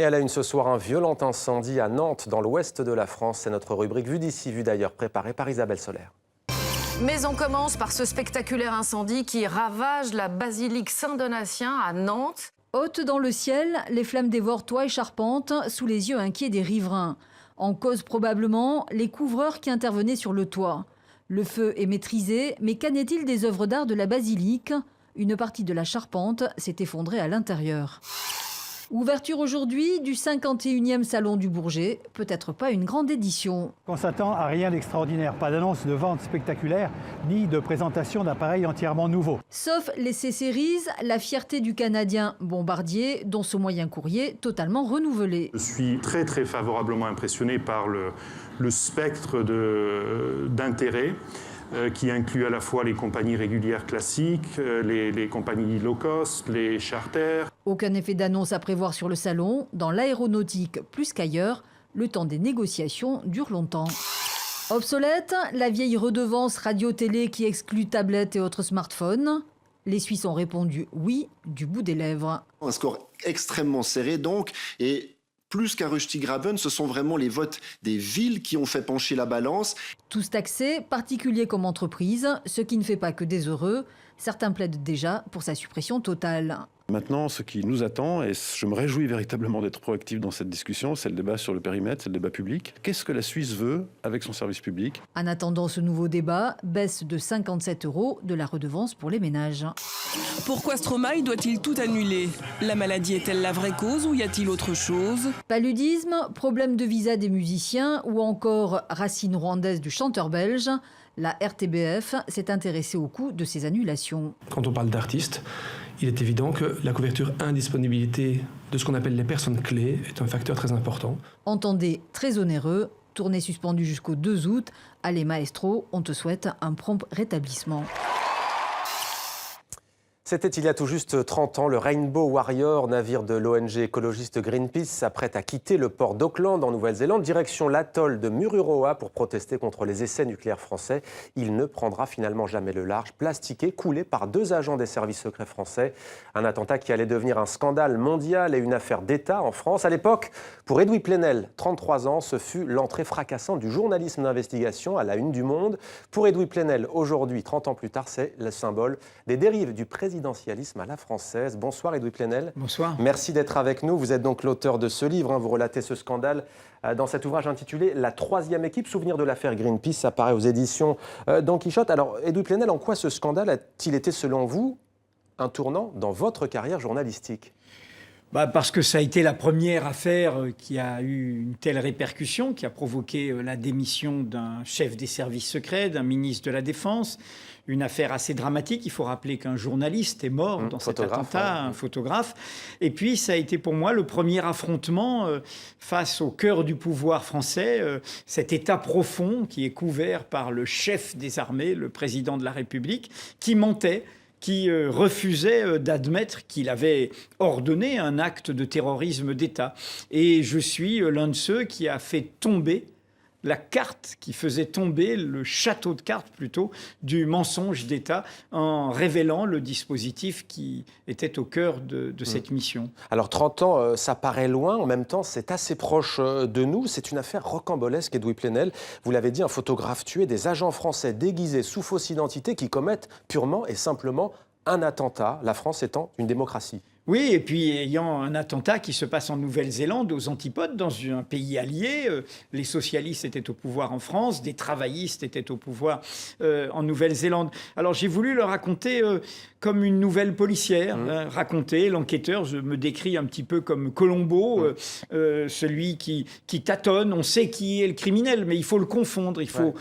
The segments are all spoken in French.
Et à la une ce soir, un violent incendie à Nantes, dans l'ouest de la France. C'est notre rubrique Vue d'ici, vue d'ailleurs, préparée par Isabelle Soler. Mais on commence par ce spectaculaire incendie qui ravage la basilique Saint-Donatien à Nantes. Hautes dans le ciel, les flammes dévorent toits et charpentes sous les yeux inquiets des riverains. En cause probablement les couvreurs qui intervenaient sur le toit. Le feu est maîtrisé, mais qu'en est-il des œuvres d'art de la basilique ? Une partie de la charpente s'est effondrée à l'intérieur. Ouverture aujourd'hui du 51e Salon du Bourget, peut-être pas une grande édition. On s'attend à rien d'extraordinaire, pas d'annonce de vente spectaculaire, ni de présentation d'appareils entièrement nouveaux. Sauf les C-Series, la fierté du Canadien Bombardier, dont ce moyen courrier totalement renouvelé. Je suis très favorablement impressionné par le spectre d'intérêt qui inclut à la fois les compagnies régulières classiques, les compagnies low cost, les charters. Aucun effet d'annonce à prévoir sur le salon. Dans l'aéronautique plus qu'ailleurs, le temps des négociations dure longtemps. Obsolète, la vieille redevance radio-télé qui exclut tablettes et autres smartphones. Les Suisses ont répondu oui du bout des lèvres. Un score extrêmement serré donc, et plus qu'un Rüstigraben, ce sont vraiment les votes des villes qui ont fait pencher la balance. Tous taxés, particuliers comme entreprises, ce qui ne fait pas que des heureux. Certains plaident déjà pour sa suppression totale. Maintenant, ce qui nous attend, et je me réjouis véritablement d'être proactif dans cette discussion, c'est le débat sur le périmètre, c'est le débat public. Qu'est-ce que la Suisse veut avec son service public ? En attendant ce nouveau débat, baisse de 57 € de la redevance pour les ménages. Pourquoi Stromae doit-il tout annuler ? La maladie est-elle la vraie cause ou y a-t-il autre chose ? Paludisme, problème de visa des musiciens ou encore racine rwandaise du chanteur belge. La RTBF s'est intéressée au coût de ces annulations. Quand on parle d'artistes, il est évident que la couverture indisponibilité de ce qu'on appelle les personnes clés est un facteur très important. Entendez, très onéreux, tournée suspendue jusqu'au 2 août. Allez maestro, on te souhaite un prompt rétablissement. C'était il y a tout juste 30 ans, le Rainbow Warrior, navire de l'ONG écologiste Greenpeace, s'apprête à quitter le port d'Auckland en Nouvelle-Zélande, direction l'atoll de Mururoa pour protester contre les essais nucléaires français. Il ne prendra finalement jamais le large, plastiqué, coulé par 2 agents des services secrets français. Un attentat qui allait devenir un scandale mondial et une affaire d'État en France. À l'époque, pour Edoui Plenel, 33 ans, ce fut l'entrée fracassante du journalisme d'investigation à la une du Monde. Pour Edoui Plenel, aujourd'hui, 30 ans plus tard, c'est le symbole des dérives du présidentialisme à la française. Bonsoir Edoui Plenel. Bonsoir. Merci d'être avec nous. Vous êtes donc l'auteur de ce livre. Vous relatez ce scandale dans cet ouvrage intitulé « La troisième équipe ». Souvenir de l'affaire Greenpeace, ça paraît aux éditions Don Quichotte. Alors Edoui Plenel, en quoi ce scandale a-t-il été selon vous un tournant dans votre carrière journalistique ? Parce que ça a été la première affaire qui a eu une telle répercussion, qui a provoqué la démission d'un chef des services secrets, d'un ministre de la Défense. Une affaire assez dramatique. Il faut rappeler qu'un journaliste est mort dans cet attentat, un photographe. Et puis, ça a été pour moi le premier affrontement face au cœur du pouvoir français, cet État profond qui est couvert par le chef des armées, le président de la République, qui mentait, qui refusait d'admettre qu'il avait ordonné un acte de terrorisme d'État. Et je suis l'un de ceux qui a fait tomber la carte, qui faisait tomber le château de cartes plutôt du mensonge d'État en révélant le dispositif qui était au cœur de cette mission. Alors 30 ans, ça paraît loin, en même temps c'est assez proche de nous. C'est une affaire rocambolesque, Edoui Plenel. Vous l'avez dit, un photographe tué, des agents français déguisés sous fausse identité qui commettent purement et simplement un attentat, la France étant une démocratie. Oui, et puis ayant un attentat qui se passe en Nouvelle-Zélande, aux antipodes, dans un pays allié. Les socialistes étaient au pouvoir en France, des travaillistes étaient au pouvoir en Nouvelle-Zélande. Alors j'ai voulu le raconter comme une nouvelle policière. Raconter, l'enquêteur, je me décris un petit peu comme Colombo, celui qui tâtonne. On sait qui est le criminel, mais il faut le confondre, il faut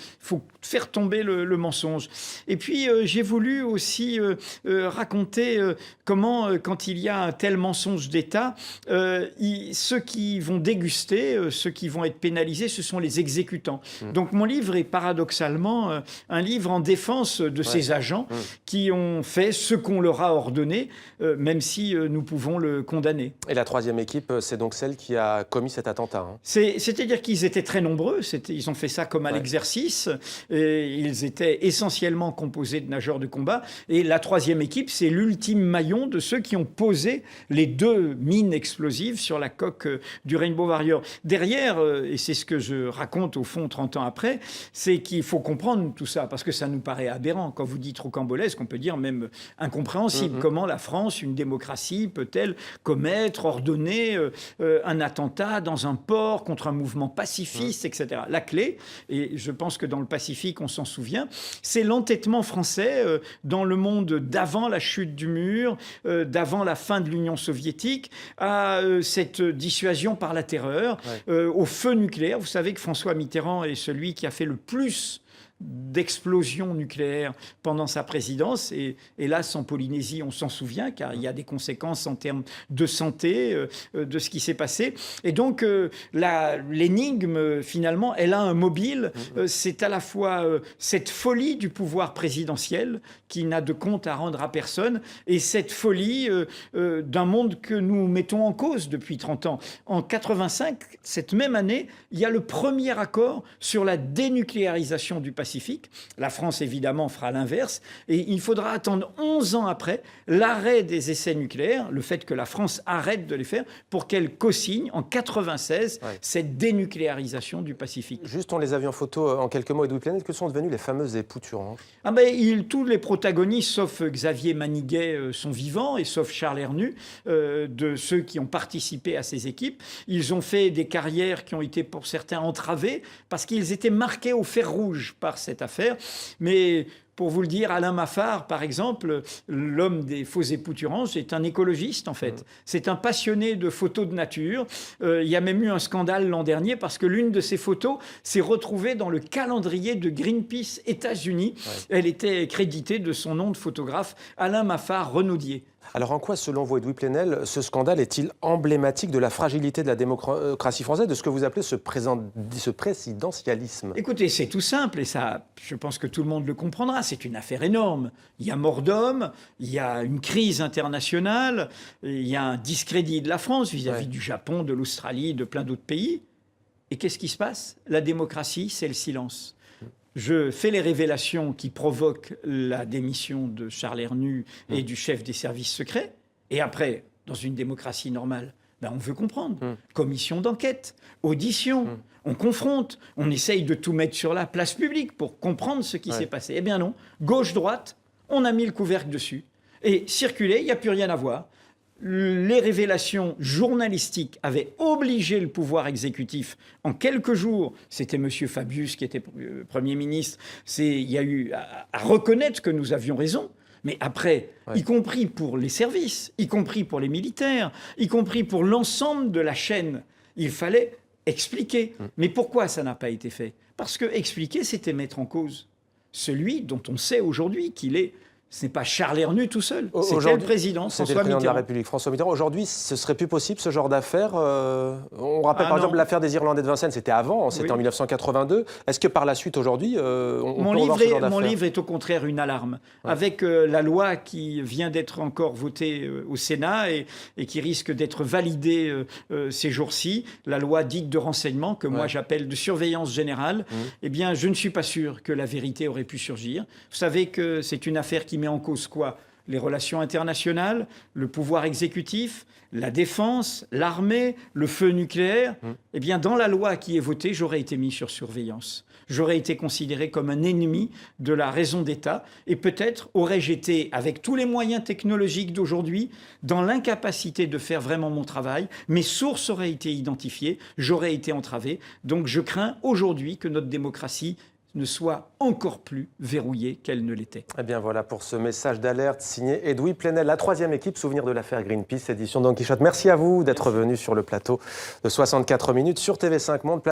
faire tomber le mensonge. Et puis j'ai voulu aussi raconter comment, quand il y a un tel mensonge d'État, ceux qui vont déguster, ceux qui vont être pénalisés, ce sont les exécutants. Donc mon livre est paradoxalement un livre en défense de ces agents qui ont fait ce qu'on leur a ordonné, même si nous pouvons le condamner. Et la troisième équipe, c'est donc celle qui a commis cet attentat. C'est-à-dire qu'ils étaient très nombreux, ils ont fait ça comme à l'exercice, et ils étaient essentiellement composés de nageurs de combat, et la troisième équipe, c'est l'ultime maillon de ceux qui ont posé poser les 2 mines explosives sur la coque du Rainbow Warrior. Derrière, et c'est ce que je raconte au fond 30 ans après, c'est qu'il faut comprendre tout ça, parce que ça nous paraît aberrant. Quand vous dites rocambolesque, on peut dire même incompréhensible. Comment la France, une démocratie, peut-elle commettre, ordonner un attentat dans un port contre un mouvement pacifiste, etc. La clé, et je pense que dans le Pacifique, on s'en souvient, c'est l'entêtement français dans le monde d'avant la chute du mur, d'avant la fin de l'Union soviétique, à cette dissuasion par la terreur, au feu nucléaire. Vous savez que François Mitterrand est celui qui a fait le plus d'explosions nucléaires pendant sa présidence. Et hélas, en Polynésie, on s'en souvient, car il y a des conséquences en termes de santé de ce qui s'est passé. Et donc, l'énigme, finalement, elle a un mobile. C'est à la fois cette folie du pouvoir présidentiel qui n'a de compte à rendre à personne, et cette folie d'un monde que nous mettons en cause depuis 30 ans. En 85, cette même année, il y a le premier accord sur la dénucléarisation du Pacifique. La France, évidemment, fera l'inverse. Et il faudra attendre 11 ans après l'arrêt des essais nucléaires, le fait que la France arrête de les faire, pour qu'elle co-signe en 96 cette dénucléarisation du Pacifique. Juste, on les a vus en photo en quelques mots. Edoui Plenel, que sont devenus les fameux époux Turange? Tous les protagonistes, sauf Xavier Maniguet, sont vivants, et sauf Charles Hernu, de ceux qui ont participé à ces équipes. Ils ont fait des carrières qui ont été, pour certains, entravées, parce qu'ils étaient marqués au fer rouge par cette affaire. Mais pour vous le dire, Alain Maffard, par exemple, l'homme des faux époux Turange, est un écologiste, en fait. C'est un passionné de photos de nature. Il y a même eu un scandale l'an dernier parce que l'une de ces photos s'est retrouvée dans le calendrier de Greenpeace États-Unis. Elle était créditée de son nom de photographe, Alain Maffard Renaudier. Alors en quoi, selon vous, Edoui Plenel, ce scandale est-il emblématique de la fragilité de la démocratie française, de ce que vous appelez ce présidentialisme? Écoutez, c'est tout simple, et ça, je pense que tout le monde le comprendra. C'est une affaire énorme. Il y a mort d'homme, il y a une crise internationale, il y a un discrédit de la France vis-à-vis du Japon, de l'Australie, de plein d'autres pays. Et qu'est-ce qui se passe? La démocratie, c'est le silence. Je fais les révélations qui provoquent la démission de Charles Hernu et du chef des services secrets. Et après, dans une démocratie normale, on veut comprendre. Commission d'enquête, audition, on confronte, on essaye de tout mettre sur la place publique pour comprendre ce qui s'est passé. Eh bien non, gauche-droite, on a mis le couvercle dessus. Et circuler, il n'y a plus rien à voir. Les révélations journalistiques avaient obligé le pouvoir exécutif en quelques jours. C'était M. Fabius qui était Premier ministre. Il y a eu à reconnaître que nous avions raison. Mais après, y compris pour les services, y compris pour les militaires, y compris pour l'ensemble de la chaîne, il fallait expliquer. Mais pourquoi ça n'a pas été fait? Parce que expliquer, c'était mettre en cause celui dont on sait aujourd'hui qu'il est... Ce n'est pas Charles Hernu tout seul, c'était le président, C'était le président de la République, François Mitterrand. Aujourd'hui, ce serait plus possible, ce genre d'affaires. On rappelle par exemple l'affaire des Irlandais de Vincennes, c'était avant, c'était en 1982. Est-ce que par la suite, aujourd'hui, Mon livre est au contraire une alarme. Avec la loi qui vient d'être encore votée au Sénat et qui risque d'être validée ces jours-ci, la loi dite de renseignement, que moi j'appelle de surveillance générale, eh bien, je ne suis pas sûr que la vérité aurait pu surgir. Vous savez que c'est une affaire qui met en cause quoi? Les relations internationales, le pouvoir exécutif, la défense, l'armée, le feu nucléaire. Eh bien, dans la loi qui est votée, j'aurais été mis sur surveillance. J'aurais été considéré comme un ennemi de la raison d'État et peut-être aurais-je été, avec tous les moyens technologiques d'aujourd'hui, dans l'incapacité de faire vraiment mon travail. Mes sources auraient été identifiées, j'aurais été entravé. Donc je crains aujourd'hui que notre démocratie ne soit encore plus verrouillée qu'elle ne l'était. Eh bien voilà pour ce message d'alerte signé Edoui Plenel, la 3e équipe, souvenir de l'affaire Greenpeace, édition Don Quichotte. Merci à vous d'être venu sur le plateau de 64 minutes sur TV5 Monde.